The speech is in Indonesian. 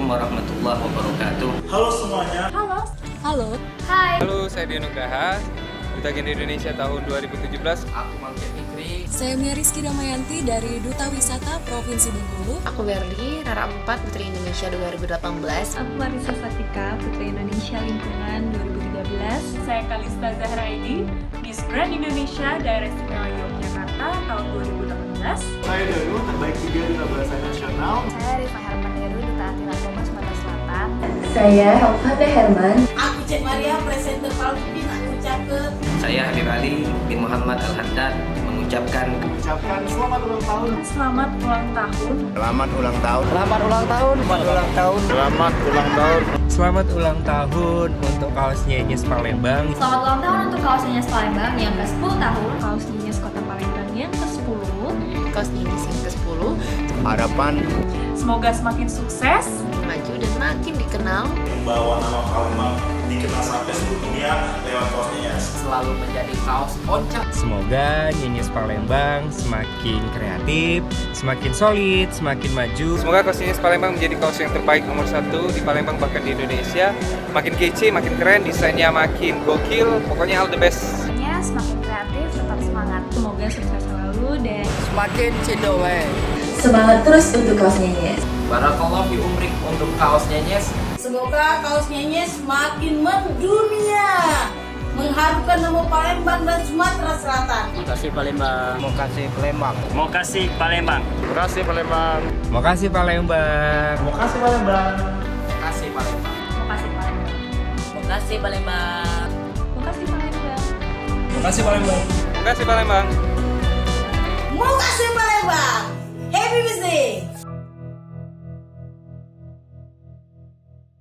warahmatullahi wabarakatuh. Halo semuanya. Halo. Halo. Hai. Halo, saya Dio Nugraha, Duta Gen Indonesia tahun 2017. Aku Malkia Fikri. Saya Mia Rizky Damayanti dari Duta Wisata Provinsi Bengkulu. Aku Berli, Rara 4 Putri Indonesia 2018. Aku Marisa Satika, Putri Indonesia Lingkungan 2013. Saya Kalista Zahraidi, Miss Grand Indonesia Daerah Istimewa Yogyakarta tahun 2018. Saya Danu, terbaik 3 Duta Bahasa Nasional. Saya Rifa Hermanderu, Duta Anti Narkoba Sumatera Selatan. Saya Helfada Herman. Aku Cek Maria, presenter Palpin, aku ucapkan. Saya Habib Ali bin Muhammad Al-Haddad mengucapkan Selamat ulang tahun. Selamat ulang tahun. Selamat ulang tahun. Selamat ulang tahun. Selamat ulang tahun. Selamat ulang tahun. Selamat ulang tahun untuk kaos Nyenyes Palembang. Selamat ulang tahun untuk kaos Nyenyes Palembang yang ke-10 tahun. Kaos Nyenyes Kota Palembang yang ke-10. Kaos Nyenyes yang ke-10. Harapan Semoga semakin sukses. Maju dan makin dikenal. Membawa nama Palembang dikenal sampai seluruh dunia lewat kaosnya. selalu menjadi kaos oncak. Semoga Nyenyes Palembang semakin kreatif, semakin solid, semakin maju. Semoga kaos Nyenyes Palembang menjadi kaos yang terbaik nomor 1 di Palembang bahkan di Indonesia. Makin kece, makin keren, desainnya makin gokil. Pokoknya all the best. Semakin kreatif, tetap semangat. Semoga sukses selalu dan Semakin cindowe. Semangat terus untuk kaos Nyenyes. Barakallahu fi umrik untuk kaos Nyenyes. Semoga kaos Nyenyes semakin mendunia, mengharumkan nama Palembang dan Sumatera Selatan. Makasih Palembang. Makasih Palembang. Makasih Palembang. Makasih Palembang. Makasih Palembang. Makasih Palembang. Makasih Palembang. makasih Palembang. Makasih Palembang. Makasih Palembang. Makasih Palembang. Makasih Palembang.